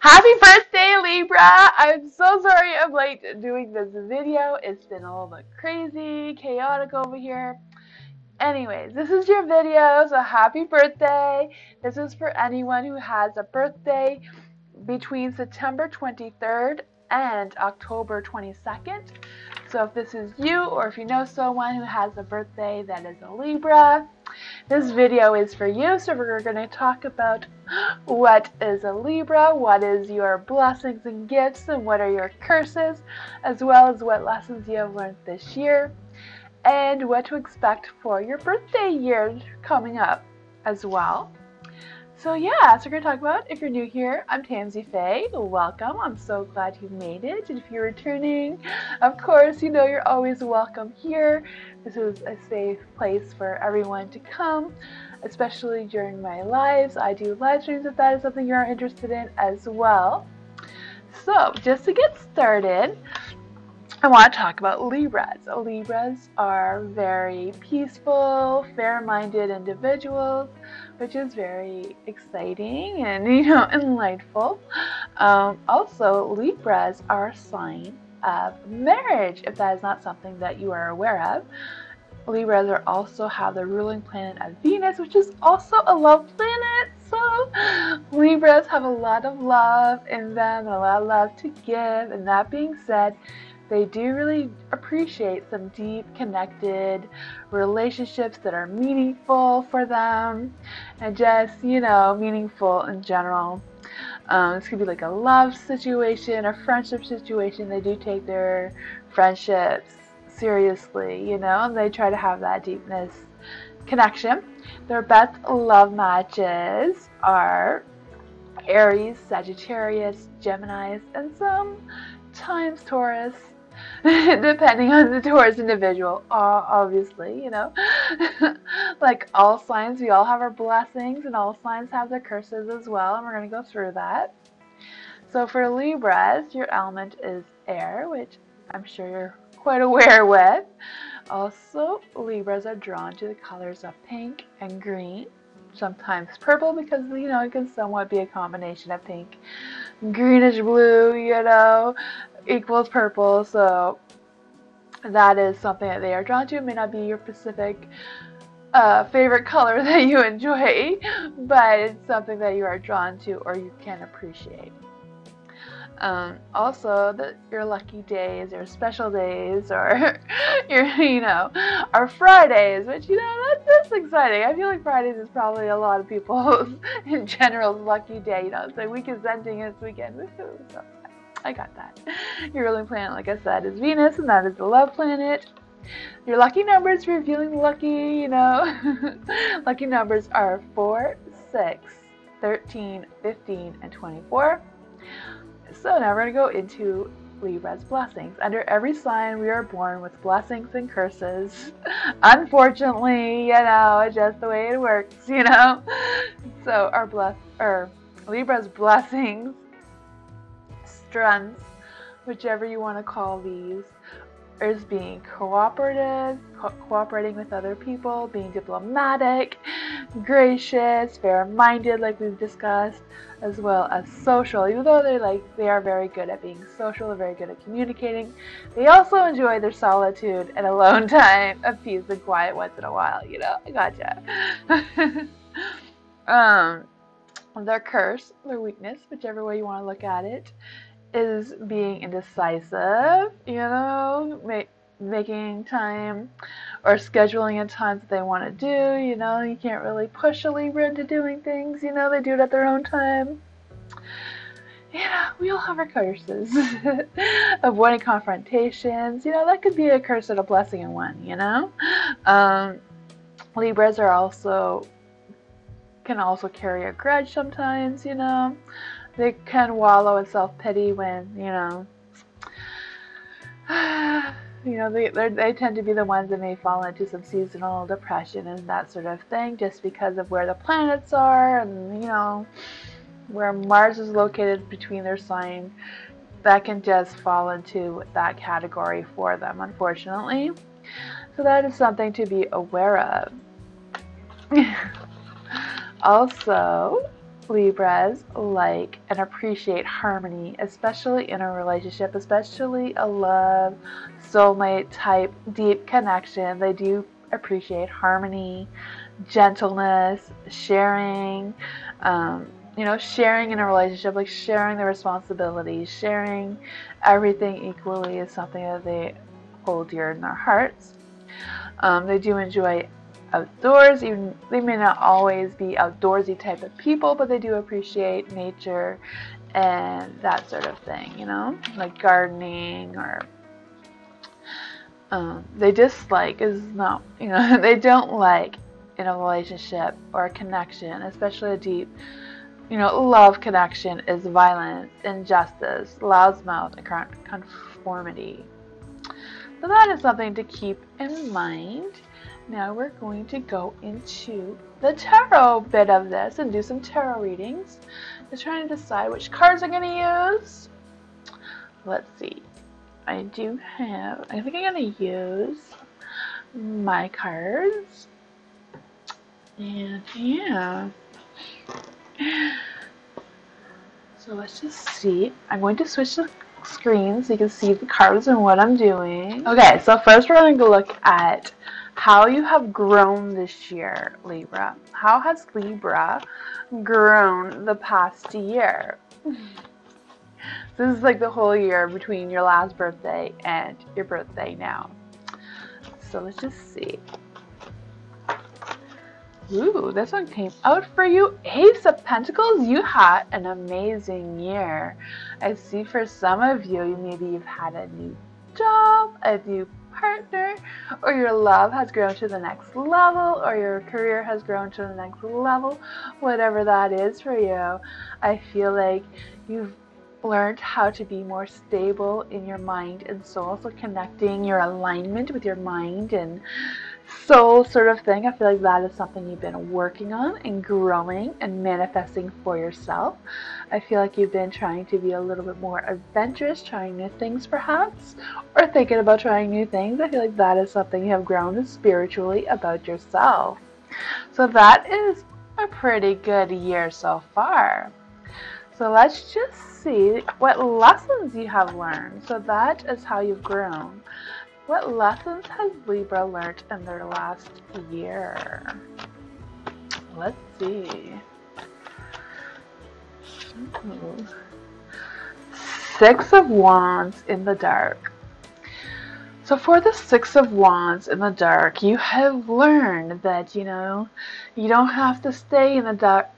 Happy birthday, Libra! I'm so sorry I'm late doing this video. It's been a little bit crazy, chaotic over here. Anyways, this is your video, so happy birthday. This is for anyone who has a birthday between September 23rd and October 22nd. So if this is you, or if you know someone who has a birthday that is a Libra, this video is for you. So we're going to talk about what is a Libra, what is your blessings and gifts, and what are your curses, as well as what lessons you have learned this year, and what to expect for your birthday year coming up as well. So yeah, so we're going to talk about, if you're new here, I'm Tamsy Fae. Welcome. I'm so glad you made it. And if you're returning, of course, you know you're always welcome here. This is a safe place for everyone to come, especially during my lives. I do live streams if that is something you're interested in as well. So just to get started, I want to talk about Libras. Libras are very peaceful, fair-minded individuals, which is very exciting and, enlightful. Also, Libras are a sign of marriage, if that is not something that you are aware of. Libras also have the ruling planet of Venus, which is also a love planet. So Libras have a lot of love in them and a lot of love to give. And that being said, they do really appreciate some deep, connected relationships that are meaningful for them and just, meaningful in general. This could be like a love situation, a friendship situation. They do take their friendships seriously, and they try to have that deepness connection. Their best love matches are Aries, Sagittarius, Geminis, and sometimes Taurus, depending on the Taurus individual, obviously, like all signs, we all have our blessings, and all signs have their curses as well, and we're going to go through that. So for Libras, your element is air, which I'm sure you're quite aware with. Also, Libras are drawn to the colors of pink and green, sometimes purple, because it can somewhat be a combination of pink, greenish blue, equals purple. So that is something that they are drawn to. It may not be your specific favorite color that you enjoy, but it's something that you are drawn to or you can appreciate. Also, your lucky days, your special days, or are Fridays, which, that's exciting. I feel like Fridays is probably a lot of people's, in general, lucky day. It's like week is ending this weekend. Woohoo! So, I got that. Your ruling planet, like I said, is Venus, and that is the love planet. Your lucky numbers, if you're feeling lucky, lucky numbers are 4, 6, 13, 15, and 24. So now we're going to go into Libra's blessings. Under every sign, we are born with blessings and curses. Unfortunately, it's just the way it works, So our Libra's blessings, strengths, whichever you want to call these, is being cooperative, cooperating with other people, being diplomatic, gracious, fair-minded, like we've discussed, as well as social. Even though they are very good at being social, they're very good at communicating, they also enjoy their solitude and alone time of peace and quiet once in a while. I gotcha. Their curse, their weakness, whichever way you want to look at it, is being indecisive, making time or scheduling in times that they want to do. You can't really push a Libra into doing things, they do it at their own time. We all have our curses. Avoiding confrontations, that could be a curse and a blessing in one, Libras can also carry a grudge sometimes, They can wallow in self-pity when, they tend to be the ones that may fall into some seasonal depression and that sort of thing, just because of where the planets are and, where Mars is located between their sign. That can just fall into that category for them, unfortunately. So that is something to be aware of. Also, Libras like and appreciate harmony, especially in a relationship, especially a love, soulmate type deep connection. They do appreciate harmony, gentleness, sharing, sharing in a relationship, like sharing the responsibilities, sharing everything equally is something that they hold dear in their hearts. They do enjoy outdoors. Even they may not always be outdoorsy type of people, but they do appreciate nature and that sort of thing, like gardening or they dislike is not, they don't like in a relationship or a connection, especially a deep, love connection, is violence, injustice, loudmouth, and conformity. So that is something to keep in mind. Now we're going to go into the tarot bit of this and do some tarot readings. Just trying to decide which cards I'm going to use. Let's see. I think I'm going to use my cards. And yeah. So let's just see. I'm going to switch the screen so you can see the cards and what I'm doing. Okay, so first we're going to look at how you have grown this year, Libra. How has Libra grown the past year? This is like the whole year between your last birthday and your birthday now. So let's just see. Ooh, this one came out for you. Ace of Pentacles. You had an amazing year. I see for some of you, maybe you've had a new job, a new partner, or your love has grown to the next level, or your career has grown to the next level. Whatever that is for you, I feel like you've learned how to be more stable in your mind and soul. So connecting your alignment with your mind and soul sort of thing. I feel like that is something you've been working on and growing and manifesting for yourself. I feel like you've been trying to be a little bit more adventurous, trying new things perhaps, or thinking about trying new things. I feel like that is something you have grown spiritually about yourself. So that is a pretty good year so far. So let's just see what lessons you have learned. So that is how you've grown. What lessons has Libra learned in their last year? Let's see. Ooh. Six of Wands in the dark. So for the Six of Wands in the dark, you have learned that, you don't have to stay in the dark,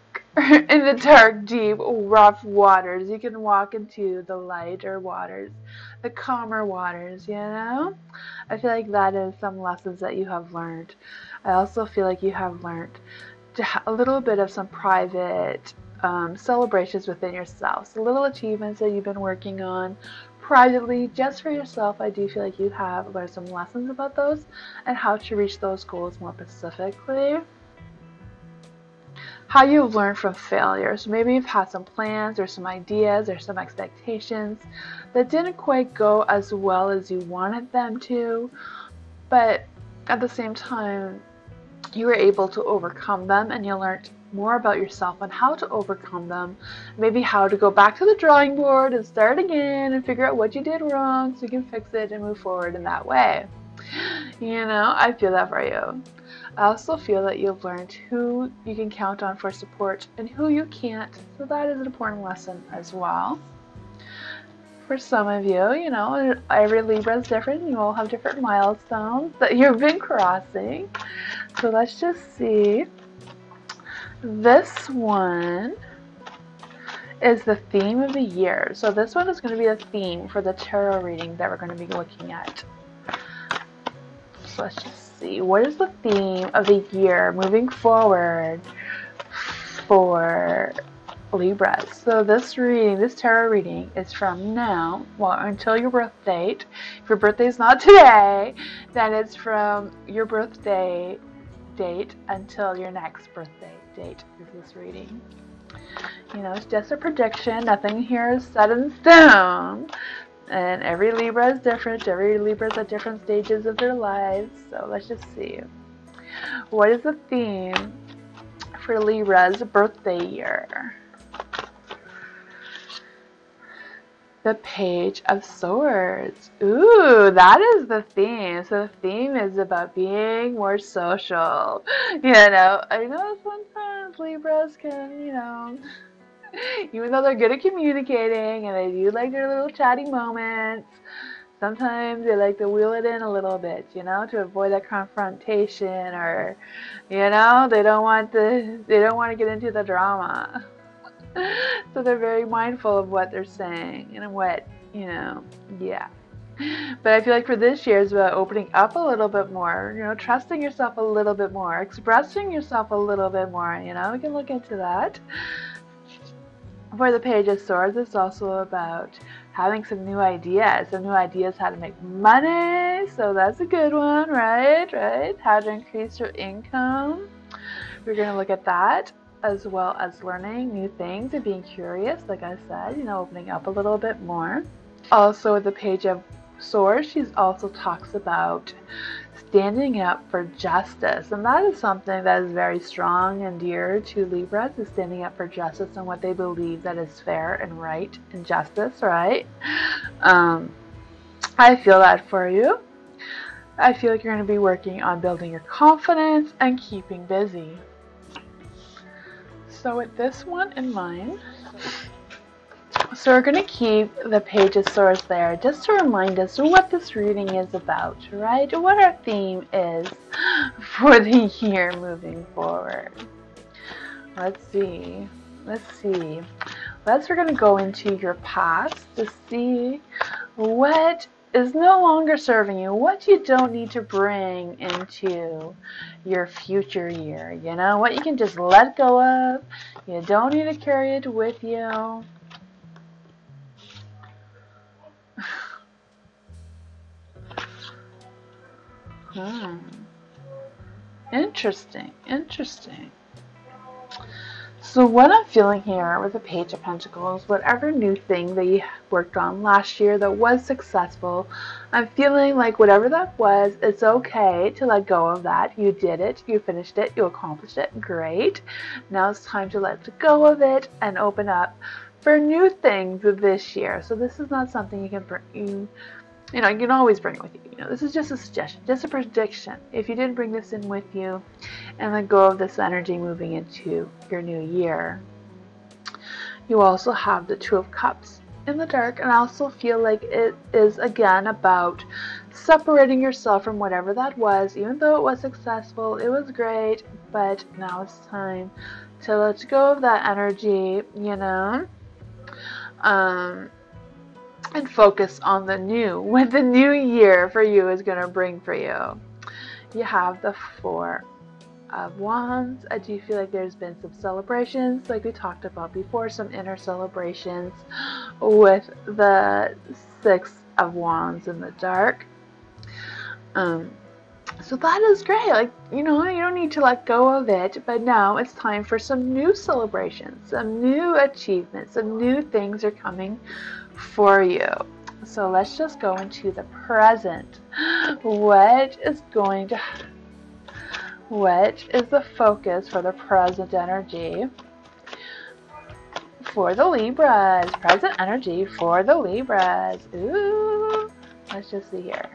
deep, rough waters. You can walk into the lighter waters, the calmer waters, I feel like that is some lessons that you have learned. I also feel like you have learned a little bit of some private celebrations within yourself. So little achievements that you've been working on privately just for yourself. I do feel like you have learned some lessons about those and how to reach those goals more specifically. How you've learned from failure. So maybe you've had some plans or some ideas or some expectations that didn't quite go as well as you wanted them to, but at the same time you were able to overcome them and you learned more about yourself and how to overcome them, maybe how to go back to the drawing board and start again and figure out what you did wrong so you can fix it and move forward in that way. I feel that for you. I also feel that you've learned who you can count on for support and who you can't. So that is an important lesson as well. For some of you, every Libra is different. You all have different milestones that you've been crossing. So let's just see. This one is the theme of the year. So this one is going to be the theme for the tarot reading that we're going to be looking at. So let's just see. What is the theme of the year moving forward for Libra? So this tarot reading is from now, until your birth date. If your birthday is not today, then it's from your birthday date until your next birthday date is this reading. It's just a prediction. Nothing here is set in stone. And every Libra is different. Every Libra is at different stages of their lives. So let's just see. What is the theme for Libra's birthday year? the Page of Swords. Ooh, that is the theme. So the theme is about being more social. I know sometimes Libras can, even though they're good at communicating and they do like their little chatty moments, sometimes they like to wheel it in a little bit, to avoid that confrontation, or, they don't want to get into the drama. So they're very mindful of what they're saying and what, yeah. But I feel like for this year it's about opening up a little bit more, trusting yourself a little bit more, expressing yourself a little bit more, we can look into that. For the Page of Swords, it's also about having some new ideas how to make money. So that's a good one, right? How to increase your income. We're going to look at that, as well as learning new things and being curious, like I said, opening up a little bit more. Also, with the Page of Swords, she also talks about standing up for justice, and that is something that is very strong and dear to Libras, is standing up for justice and what they believe that is fair and right and justice, right? I feel that for you. I feel like you're going to be working on building your confidence and keeping busy. So with this one in mind, so we're going to keep the Page of Swords there just to remind us what this reading is about, right? What our theme is for the year moving forward. Let's see. We're going to go into your past to see what is no longer serving you, what you don't need to bring into your future year, what you can just let go of. You don't need to carry it with you. Interesting. So what I'm feeling here with the Page of Pentacles, whatever new thing that you worked on last year that was successful, I'm feeling like whatever that was, it's okay to let go of that. You did it, you finished it, you accomplished it, great. Now it's time to let go of it and open up for new things this year. So this is not something you can bring, you can always bring it with you. This is just a suggestion, just a prediction. If you didn't bring this in with you and let go of this energy moving into your new year. You also have the Two of Cups in the dark, and I also feel like it is again about separating yourself from whatever that was. Even though it was successful, it was great, but now it's time to let go of that energy, and focus on the new, what the new year for you is going to bring for you. You have the Four of Wands. I do feel like there's been some celebrations, like we talked about before, some inner celebrations with the Six of Wands in the dark. So that is great. Like, you don't need to let go of it, but now it's time for some new celebrations, some new achievements, some new things are coming for you. So let's just go into the present. What is the focus for the present energy for the Libras? Present energy for the Libras. Ooh, let's just see here.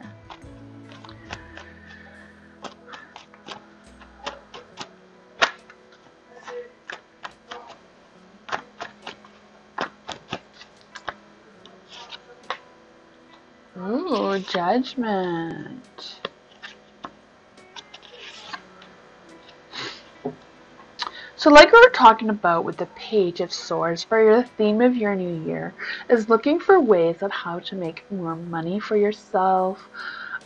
Ooh, Judgment. So like we were talking about with the Page of Swords, for your theme of your new year is looking for ways on how to make more money for yourself,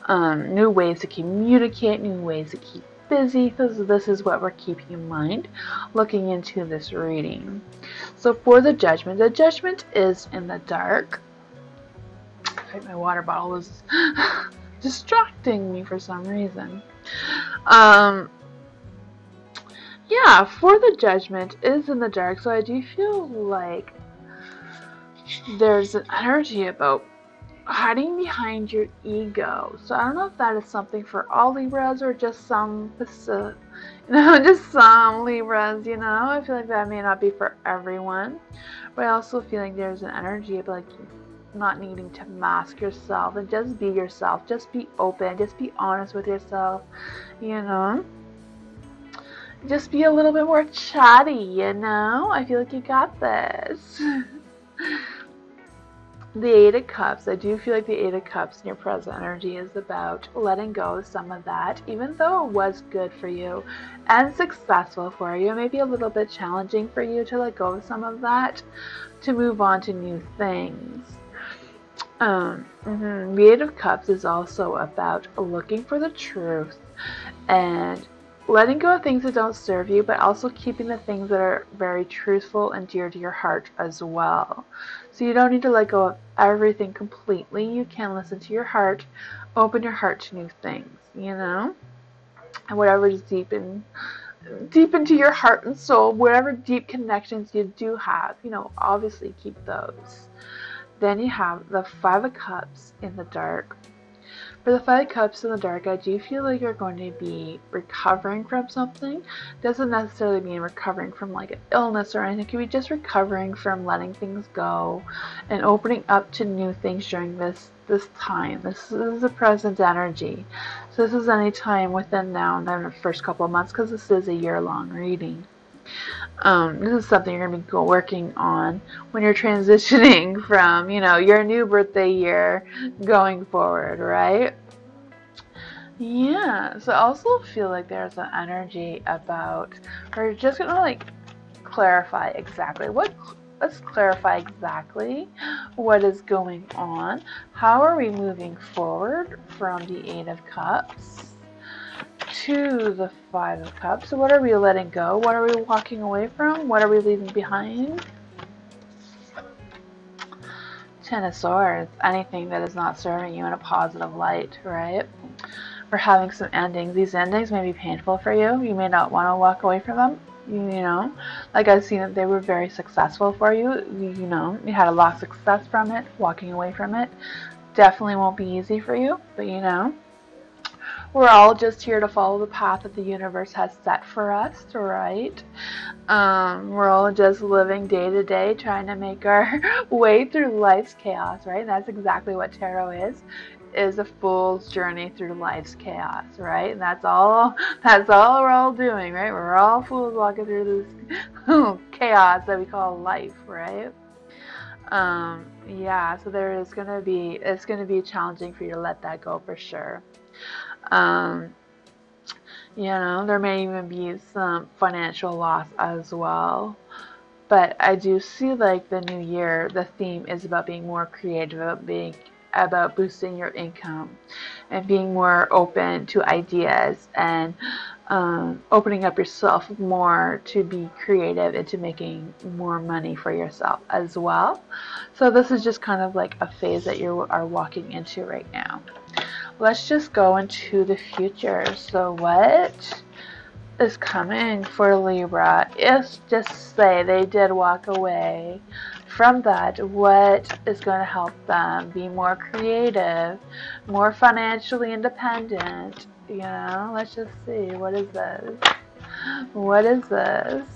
new ways to communicate, new ways to keep busy. This is what we're keeping in mind looking into this reading. So for the Judgment is in the dark. My water bottle is distracting me for some reason. Yeah, for the Judgment is in the dark, so I do feel like there's an energy about hiding behind your ego. So I don't know if that is something for all Libras or just some, just some Libras, I feel like that may not be for everyone. But I also feel like there's an energy of like not needing to mask yourself, and just be yourself. Just be open. Just be honest with yourself. You know, just be a little bit more chatty. You know, I feel like you got this. The Eight of Cups, I do feel like the Eight of Cups in your present energy is about letting go of some of that, even though it was good for you and successful for you. It may be a little bit challenging for you to let go of some of that, to move on to new things. The Eight of Cups is also about looking for the truth and letting go of things that don't serve you, but also keeping the things that are very truthful and dear to your heart as well. So you don't need to let go of everything completely. You can listen to your heart, open your heart to new things, you know? And whatever is deep into your heart and soul, whatever deep connections you do have, you know, obviously keep those. Then you have the Five of Cups in the dark. For the Five of Cups in the dark, I do feel like you're going to be recovering from something. Doesn't necessarily mean recovering from like an illness or anything. It could be just recovering from letting things go and opening up to new things during this time. This is the present energy. So this is any time within now and then the first couple of months, because this is a year-long reading. This is something you're going to be working on when you're transitioning from, you know, your new birthday year going forward, right? Yeah, so I also feel like there's an energy about, we're just going to like clarify exactly let's clarify exactly what is going on. How are we moving forward from the Eight of Cups to the Five of Cups? So what are we letting go? What are we walking away from? What are we leaving behind? Ten of Swords. Anything that is not serving you in a positive light, right? We're having some endings. These endings may be painful for you. You may not want to walk away from them. You know, like I've seen that they were very successful for you. You know, you had a lot of success from it. Walking away from it definitely won't be easy for you, but you know, we're all just here to follow the path that the universe has set for us, right? We're all just living day to day, trying to make our way through life's chaos, right? And that's exactly what tarot is a fool's journey through life's chaos, right? And that's all we're all doing, right? We're all fools walking through this chaos that we call life, right? Yeah, so it's gonna be challenging for you to let that go for sure. You know, there may even be some financial loss as well. But I do see like the new year, the theme is about being more creative, about boosting your income and being more open to ideas and opening up yourself more to be creative and to making more money for yourself as well. So this is just kind of like a phase that you are walking into right now. Let's just go into the future. So what is coming for Libra? If just say they did walk away from that, what is going to help them be more creative, more financially independent? You know, let's just see. What is this? What is this?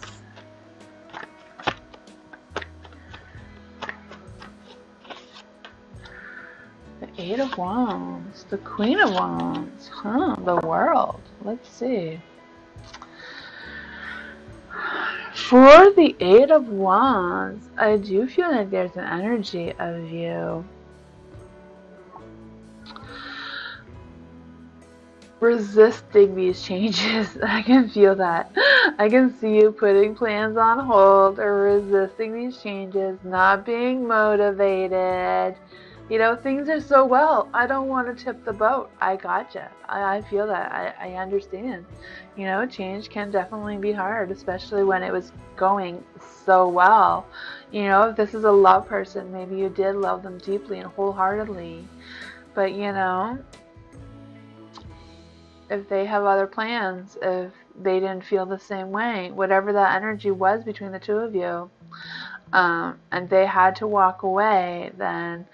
The Eight of Wands, the Queen of Wands, the World. Let's see. For the Eight of Wands, I do feel like there's an energy of you resisting these changes. I can feel that. I can see you putting plans on hold or resisting these changes, not being motivated. You know, things are so well. I don't want to tip the boat. I gotcha. I feel that. I understand. You know, change can definitely be hard, especially when it was going so well. You know, if this is a love person, maybe you did love them deeply and wholeheartedly. But, you know, if they have other plans, if they didn't feel the same way, whatever that energy was between the two of you, and they had to walk away, then,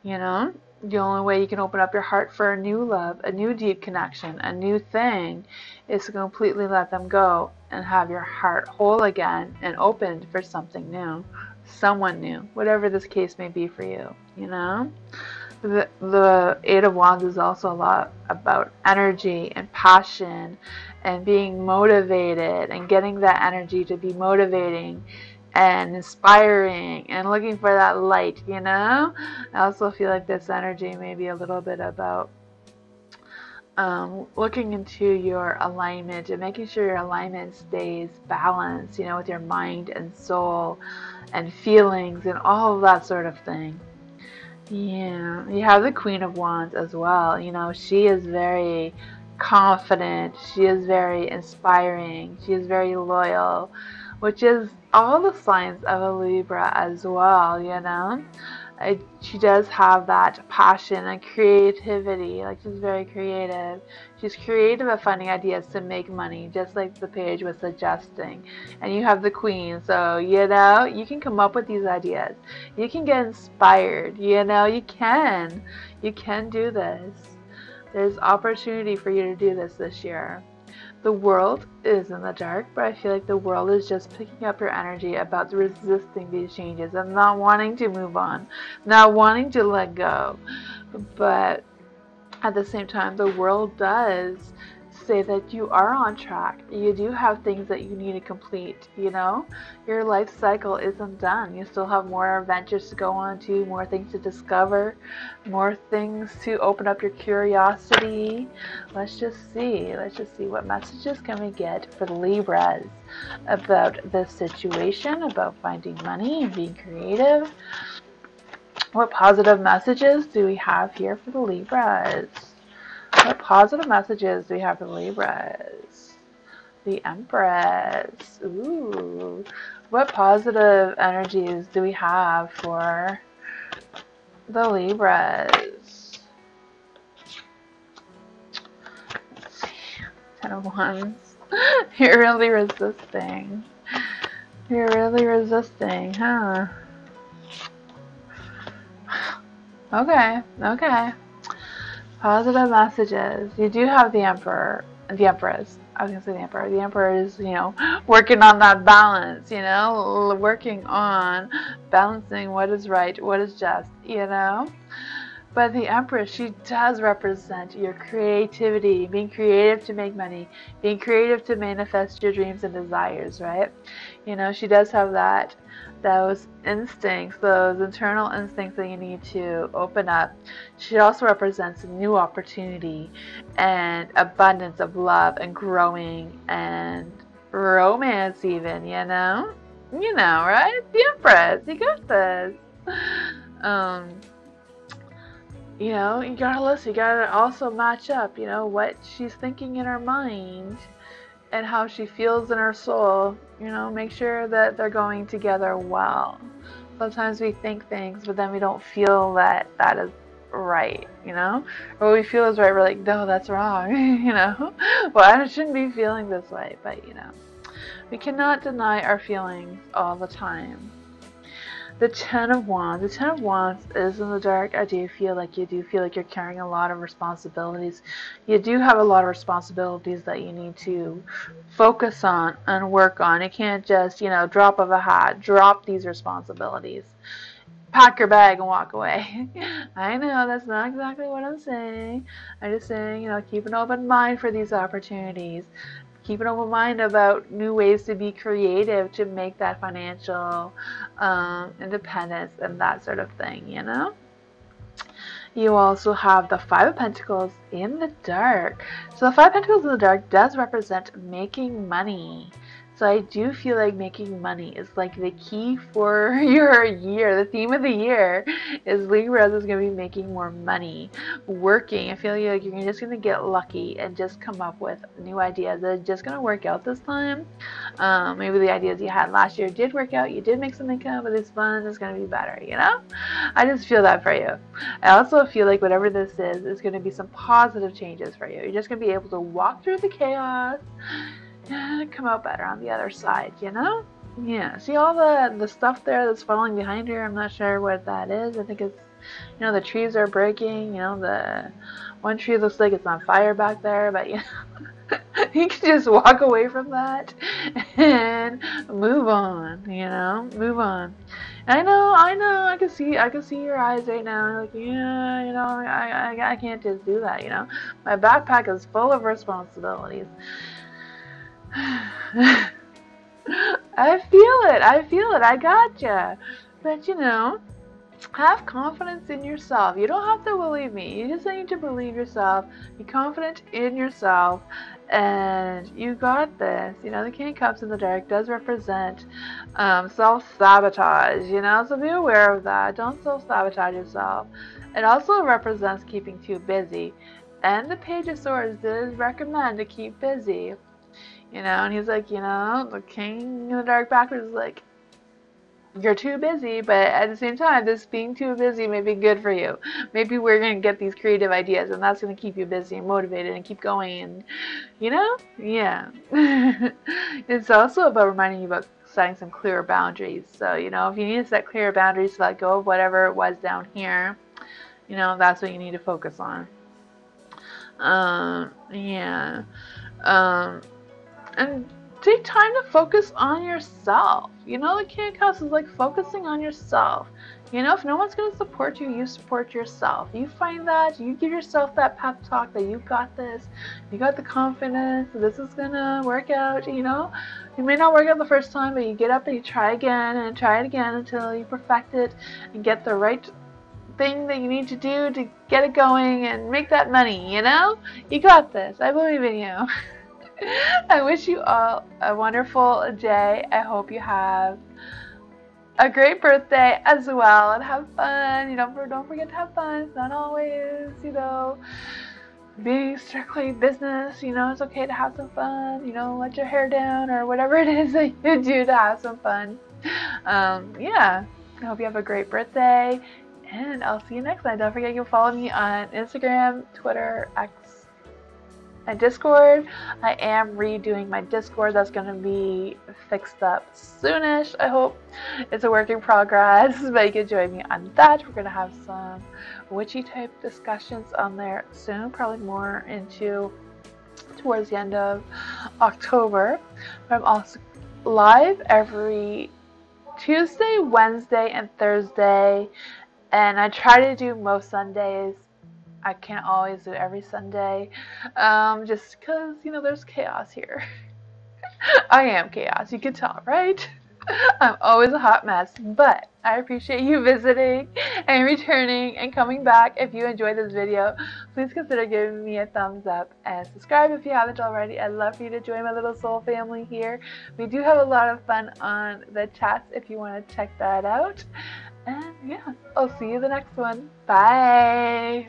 you know, the only way you can open up your heart for a new love, a new deep connection, a new thing, is to completely let them go and have your heart whole again and opened for something new, someone new, whatever this case may be for you, you know? The Eight of Wands is also a lot about energy and passion and being motivated and getting that energy to be motivating and inspiring and looking for that light, you know? I also feel like this energy may be a little bit about looking into your alignment and making sure your alignment stays balanced, you know, with your mind and soul and feelings and all of that sort of thing. Yeah, you have the Queen of Wands as well. You know, she is very confident. She is very inspiring. She is very loyal, which is all the signs of a Libra as well, you know. She does have that passion and creativity. Like, she's very creative. She's creative at finding ideas to make money, just like the page was suggesting. And you have the Queen, so, you know, you can come up with these ideas. You can get inspired, you know, you can. You can do this. There's opportunity for you to do this year. The world is in the dark, but I feel like the world is just picking up your energy about resisting these changes and not wanting to move on, not wanting to let go. But at the same time, the world does say that you are on track. You do have things that you need to complete, you know? Your life cycle isn't done. You still have more adventures to go on to, more things to discover, more things to open up your curiosity. Let's just see what messages can we get for the Libras about this situation, about finding money and being creative. What positive messages do we have here for the Libras? What positive messages do we have for the Libras? The Empress. Ooh. What positive energies do we have for the Libras? Let's see. Ten of Wands. You're really resisting. You're really resisting, huh? Okay. Positive messages. You do have the Emperor, the Empress. I was going to say the Emperor. The Emperor is, you know, working on that balance, you know, working on balancing what is right, what is just, you know. But the Empress, she does represent your creativity, being creative to make money, being creative to manifest your dreams and desires, right? You know, she does have those instincts, those internal instincts that you need to open up. She also represents a new opportunity and abundance of love and growing and romance even, you know? You know, right? The Empress, you got this. You know, you gotta listen, you gotta also match up, you know, what she's thinking in her mind and how she feels in her soul. You know, make sure that they're going together well. Sometimes we think things, but then we don't feel that is right, you know? Or what we feel is right, we're like, no, that's wrong, you know? Well, I shouldn't be feeling this way, but, you know, we cannot deny our feelings all the time. The Ten of Wands. The Ten of Wands is in the dark. I do feel like you're carrying a lot of responsibilities. You do have a lot of responsibilities that you need to focus on and work on. You can't just, you know, drop of a hat, drop these responsibilities. Pack your bag and walk away. I know that's not exactly what I'm saying. I'm just saying, you know, keep an open mind for these opportunities. Keep an open mind about new ways to be creative to make that financial independence and that sort of thing, you know? You also have the Five of Pentacles in the dark. So the Five of Pentacles in the dark does represent making money. So I do feel like making money is like the key for your year. The theme of the year is Libras is going to be making more money, working. I feel like you're just going to get lucky and just come up with new ideas that are just going to work out this time. Maybe the ideas you had last year did work out. You did make some income, but this one is going to be better, you know? I just feel that for you. I also feel like whatever this is going to be some positive changes for you. You're just going to be able to walk through the chaos and come out better on the other side, you know? Yeah, see all the stuff there that's falling behind here? I'm not sure what that is. I think it's, you know, the trees are breaking, you know, the one tree looks like it's on fire back there, but, you know, You can just walk away from that and move on, move on. I know, I can see your eyes right now. Like, yeah, I can't just do that, My backpack is full of responsibilities. I feel it, I gotcha. But, have confidence in yourself. You don't have to believe me. You just need to believe yourself. Be confident in yourself. And you got this. The King of Cups in the dark does represent self-sabotage, so be aware of that. Don't self-sabotage yourself. It also represents keeping too busy. And the Page of Swords does recommend to keep busy. And he's like, the King in the dark backwards is like, you're too busy, but at the same time, this being too busy may be good for you. Maybe we're going to get these creative ideas, and that's going to keep you busy and motivated and keep going, and, yeah. It's also about reminding you about setting some clearer boundaries. So, if you need to set clearer boundaries to let go of whatever it was down here, that's what you need to focus on. Yeah. And take time to focus on yourself. The King of Cups is like focusing on yourself. If no one's going to support you, you support yourself. You find that, you give yourself that pep talk that you got this, you got the confidence, this is going to work out, It may not work out the first time, but you get up and you try again and try it again until you perfect it and get the right thing that you need to do to get it going and make that money, You got this. I believe in you. I wish you all a wonderful day. I hope you have a great birthday as well and have fun. Don't forget to have fun. It's not always, being strictly business. It's okay to have some fun. Let your hair down or whatever it is that you do to have some fun. Yeah. I hope you have a great birthday, and I'll see you next time. Don't forget you can follow me on Instagram, Twitter, X, and Discord. I am redoing my Discord. That's going to be fixed up soonish, I hope. It's a work in progress, but you can join me on that. We're going to have some witchy type discussions on there soon, probably more into towards the end of October. But I'm also live every Tuesday, Wednesday, and Thursday, and I try to do most Sundays. I can't always do every Sunday, just because, there's chaos here. I am chaos, you can tell, right? I'm always a hot mess, but I appreciate you visiting and returning and coming back. If you enjoyed this video, please consider giving me a thumbs up and subscribe if you haven't already. I'd love for you to join my little soul family here. We do have a lot of fun on the chats if you want to check that out. And yeah, I'll see you in the next one. Bye!